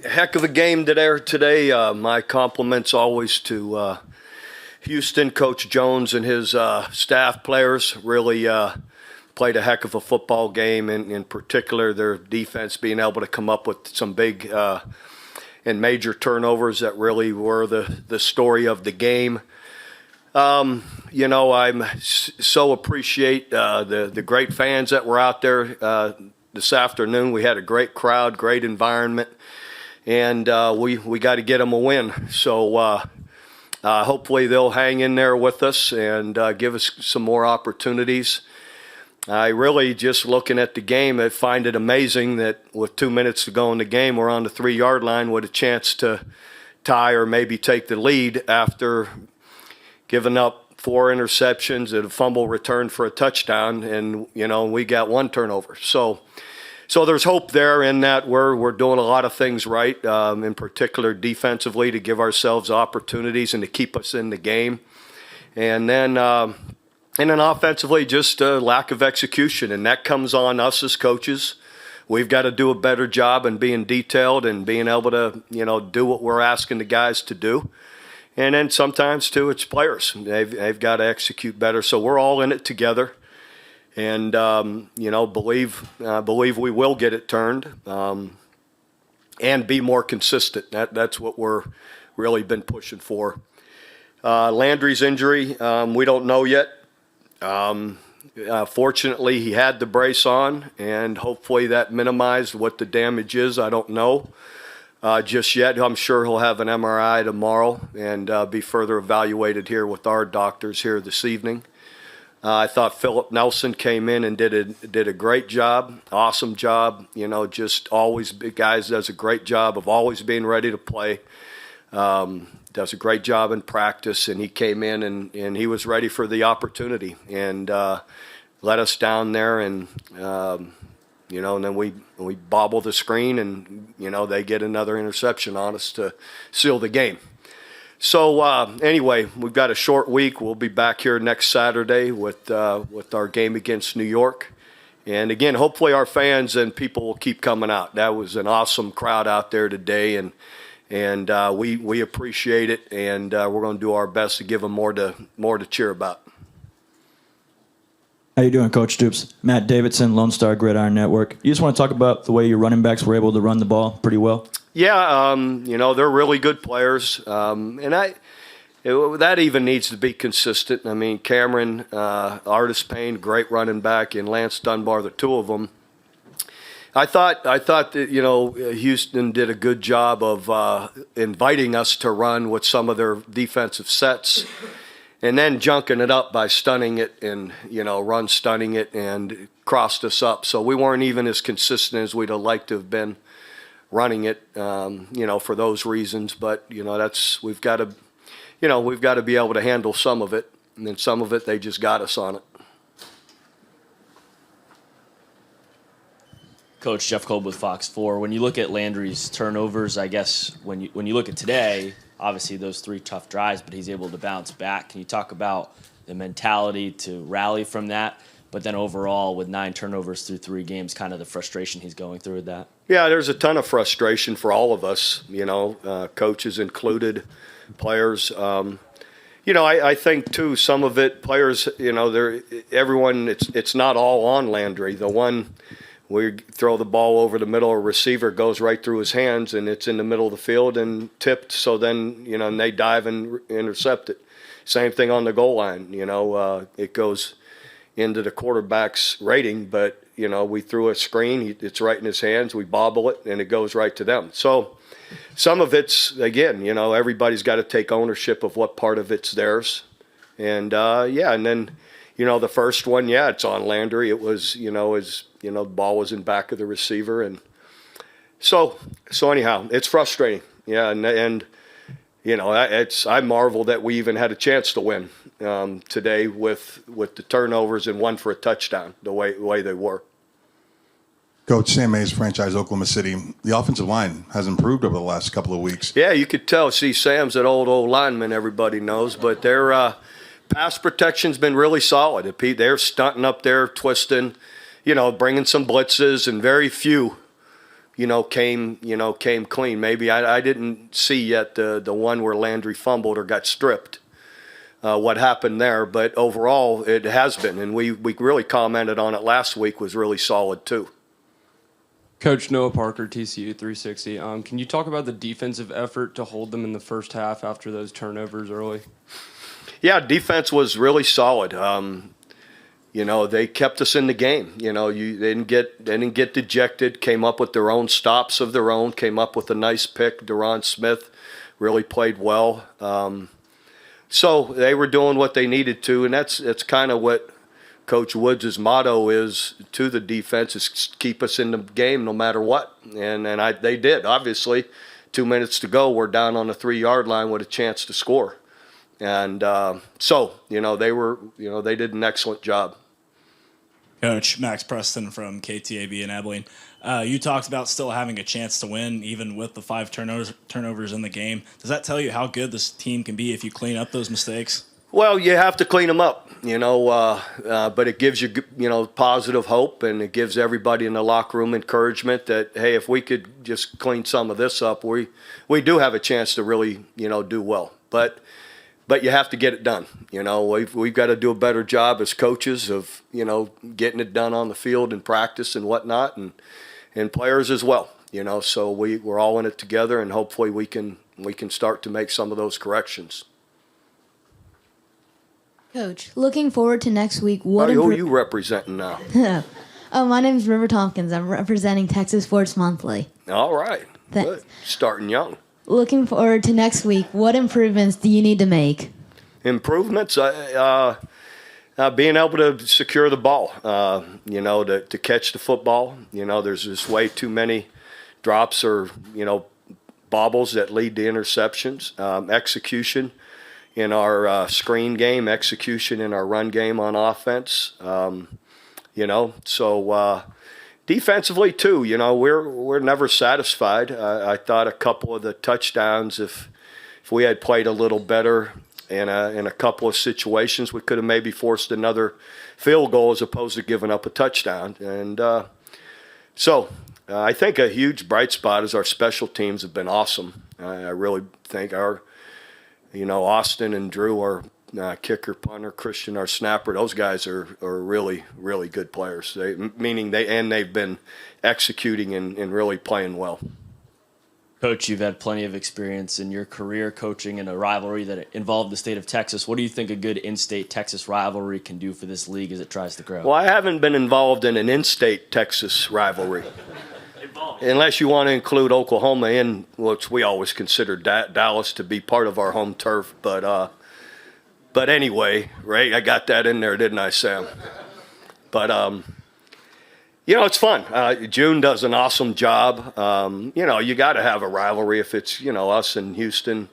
Heck of a game today. My compliments always to Houston, Coach Jones and his staff players. Really played a heck of a football game, and in particular their defense being able to come up with some big and major turnovers that really were the story of the game. I'm so appreciate the great fans that were out there this afternoon. We had a great crowd, great environment, and we got to get them a win. So hopefully they'll hang in there with us and give us some more opportunities. I really, just looking at the game, I find it amazing that with 2 minutes to go in the game, we're on the 3-yard line with a chance to tie or maybe take the lead after giving up 4 interceptions and a fumble return for a touchdown, and we got 1 turnover. So there's hope there in that we're doing a lot of things right, in particular defensively, to give ourselves opportunities and to keep us in the game. And then offensively, just a lack of execution, and that comes on us as coaches. We've got to do a better job in being detailed and being able to do what we're asking the guys to do. And then sometimes, too, it's players. They've got to execute better. So we're all in it together. And, believe we will get it turned and be more consistent. That's what we're really been pushing for. Landry's injury, we don't know yet. Fortunately, he had the brace on, and hopefully that minimized what the damage is. I don't know just yet. I'm sure he'll have an MRI tomorrow and be further evaluated here with our doctors here this evening. I thought Philip Nelson came in and did a great job, awesome job. Just always, guys does a great job of always being ready to play. Does a great job in practice, and he came in and he was ready for the opportunity and let us down there, and and then we bobble the screen, and they get another interception on us to seal the game. So anyway, we've got a short week. We'll be back here next Saturday with our game against New York. And again, hopefully our fans and people will keep coming out. That was an awesome crowd out there today, and we appreciate it, and we're going to do our best to give them more to cheer about. How you doing, Coach Stoops? Matt Davidson, Lone Star Gridiron Network. You just want to talk about the way your running backs were able to run the ball pretty well? Yeah, they're really good players, and that even needs to be consistent. I mean, Cameron, Artis Payne, great running back, and Lance Dunbar, the two of them. I thought that Houston did a good job of inviting us to run with some of their defensive sets, and then junking it up by stunning it and run stunning it, and crossed us up. So we weren't even as consistent as we'd have liked to have been running it, for those reasons. But we've got to be able to handle some of it, and then some of it they just got us on it. Coach Jeff Kolb with Fox 4. When you look at Landry's turnovers, I guess when you look at today, obviously those 3 tough drives, but he's able to bounce back. Can you talk about the mentality to rally from that? But then overall, with 9 turnovers through 3 games, kind of the frustration he's going through with that? Yeah, there's a ton of frustration for all of us, coaches included, players. I think, too, some of it, players, everyone, it's not all on Landry. The one, we throw the ball over the middle, a receiver goes right through his hands, and it's in the middle of the field and tipped. So then, and they dive and intercept it. Same thing on the goal line. It goes into the quarterback's rating, but, we threw a screen. It's right in his hands. We bobble it, and it goes right to them. So some of it's, again, everybody's got to take ownership of what part of it's theirs. And, and then, the first one, it's on Landry. It was, the ball was in back of the receiver. And so anyhow, it's frustrating. Yeah, and I marvel that we even had a chance to win today with the turnovers and one for a touchdown, the way they were. Coach, Sam Mays, franchise Oklahoma City. The offensive line has improved over the last couple of weeks. Yeah, you could tell. See, Sam's an old lineman, everybody knows, but their pass protection's been really solid. They're stunting up there, twisting, bringing some blitzes, and very few came clean. Maybe I didn't see yet the one where Landry fumbled or got stripped. What happened there, but overall it has been, and we really commented on it last week, was really solid too. Coach Noah Parker, TCU 360. Can you talk about the defensive effort to hold them in the first half after those turnovers early? Yeah, defense was really solid. They kept us in the game. They didn't get dejected. Came up with their own stops of their own. Came up with a nice pick. Deron Smith really played well. So they were doing what they needed to, and that's kind of what Coach Woods' motto is to the defense, is keep us in the game no matter what. And they did. Obviously, 2 minutes to go, we're down on the 3-yard line with a chance to score. And they did an excellent job. Coach, Max Preston from KTAB in Abilene. You talked about still having a chance to win, even with the 5 turnovers in the game. Does that tell you how good this team can be if you clean up those mistakes? Well, you have to clean them up, but it gives you, positive hope, and it gives everybody in the locker room encouragement that, hey, if we could just clean some of this up, we do have a chance to really, do well. But you have to get it done. We've got to do a better job as coaches of, getting it done on the field and practice and whatnot, and players as well. So we're all in it together, and hopefully we can start to make some of those corrections. Coach, looking forward to next week. Who are you representing now? My name's River Tompkins. I'm representing Texas Sports Monthly. All right. Thanks. Good. Starting young. Looking forward to next week. What improvements do you need to make? Improvements? Being able to secure the ball, to catch the football. There's just way too many drops or, bobbles that lead to interceptions. Execution in our screen game, execution in our run game on offense. Defensively too, we're never satisfied. I thought a couple of the touchdowns, if we had played a little better in a couple of situations, we could have maybe forced another field goal as opposed to giving up a touchdown. And I think a huge bright spot is our special teams have been awesome. I really think Austin and Drew, our kicker, punter, Christian, our snapper, those guys are really, really good players. They've been executing and really playing well. Coach, you've had plenty of experience in your career coaching in a rivalry that involved the state of Texas. What do you think a good in-state Texas rivalry can do for this league as it tries to grow? Well, I haven't been involved in an in-state Texas rivalry. Unless you want to include Oklahoma in, which we always consider Dallas to be part of our home turf. But anyway, right, I got that in there, didn't I, Sam? But, it's fun. June does an awesome job. You got to have a rivalry if it's, us and Houston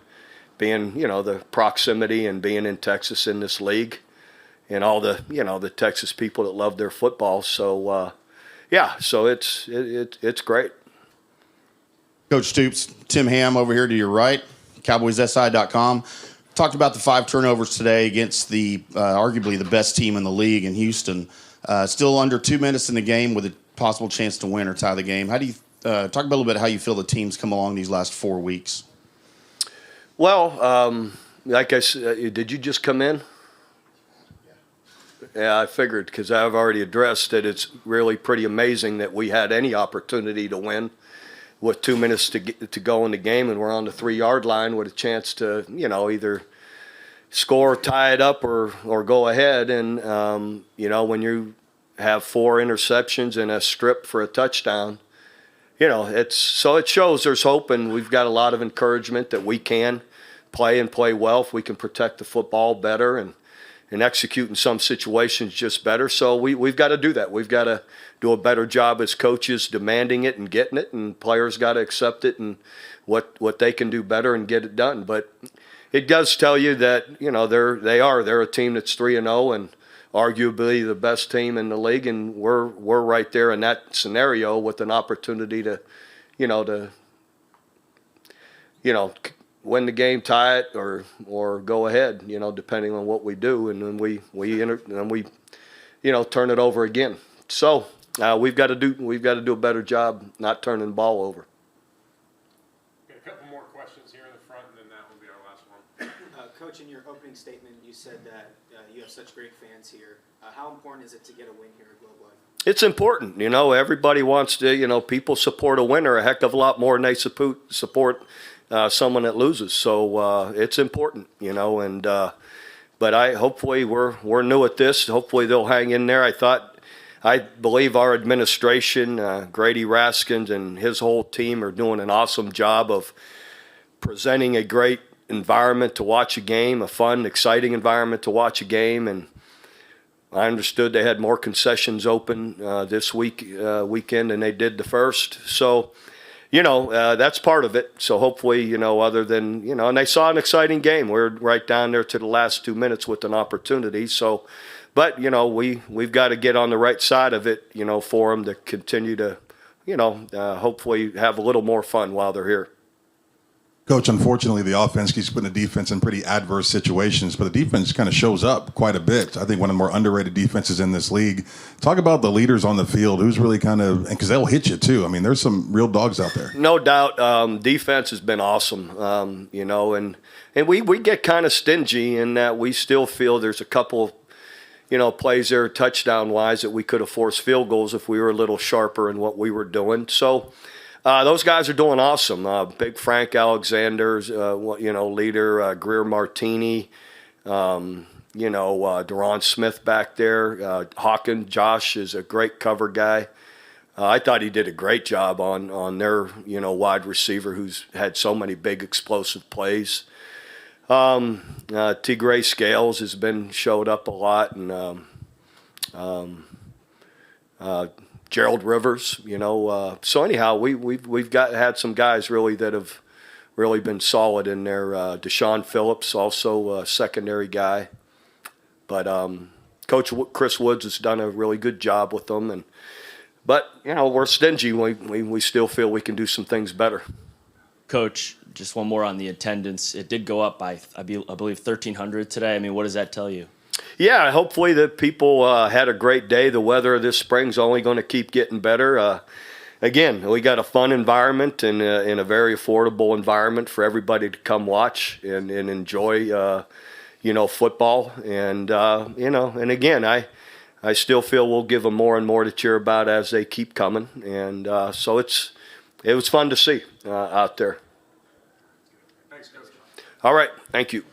being, the proximity and being in Texas in this league and all the, the Texas people that love their football. So, so it's great. Coach Stoops, Tim Ham over here to your right, CowboysSI.com. Talked about the 5 turnovers today against the arguably the best team in the league in Houston. Still under 2 minutes in the game with a possible chance to win or tie the game. How do you talk about a little bit how you feel the team's come along these last 4 weeks? Well, like I said, did you just come in? Yeah, I figured because I've already addressed that it's really pretty amazing that we had any opportunity to win with 2 minutes to go in the game, and we're on the 3-yard line with a chance to, either score, tie it up, or go ahead. And, when you have 4 interceptions and a strip for a touchdown, it shows there's hope, and we've got a lot of encouragement that we can play well if we can protect the football better and execute in some situations just better. So we've got to do that. We've got to do a better job as coaches demanding it and getting it, and players got to accept it and what they can do better and get it done. But it does tell you that, they're a team that's 3-0 and arguably the best team in the league, and we're right there in that scenario with an opportunity to win the game, tie it, or go ahead, depending on what we do, and then we turn it over again. So we've got to do a better job not turning the ball over. Got a couple more questions here in the front, and then that will be our last one. Coach, in your opening statement, you said that you have such great fans here. How important is it to get a win here at Globe Life? It's important, everybody wants to, people support a winner a heck of a lot more than they support someone that loses. So it's important, and but hopefully we're new at this. Hopefully they'll hang in there. I believe our administration, Grady Raskins and his whole team are doing an awesome job of presenting a great environment to watch a game, a fun, exciting environment to watch a game, and I understood they had more concessions open this weekend than they did the first. So, that's part of it. So hopefully, other than, and they saw an exciting game. We're right down there to the last 2 minutes with an opportunity. So, but, we've got to get on the right side of it, for them to continue to, hopefully have a little more fun while they're here. Coach, unfortunately, the offense keeps putting the defense in pretty adverse situations, but the defense kind of shows up quite a bit. I think one of the more underrated defenses in this league. Talk about the leaders on the field. Who's really because they'll hit you too. I mean, there's some real dogs out there. No doubt. Defense has been awesome, and we get kind of stingy in that we still feel there's a couple, plays there touchdown-wise that we could have forced field goals if we were a little sharper in what we were doing. So, those guys are doing awesome. Big Frank Alexander's, leader, Greer Martini, Deron Smith back there. Hawkins, Josh is a great cover guy. I thought he did a great job on their, wide receiver who's had so many big explosive plays. Tigray Scales has showed up a lot, and Gerald Rivers, So anyhow, we've had some guys really that have really been solid in there. Deshaun Phillips, also a secondary guy, but Coach Chris Woods has done a really good job with them. But we're stingy. We still feel we can do some things better. Coach, just one more on the attendance. It did go up by I believe 1,300 today. I mean, what does that tell you? Yeah, hopefully the people had a great day. The weather this spring's only going to keep getting better. Again, we got a fun environment and in a very affordable environment for everybody to come watch and enjoy, football. And, and again, I still feel we'll give them more and more to cheer about as they keep coming. And so it was fun to see out there. Thanks, Coach. All right, thank you.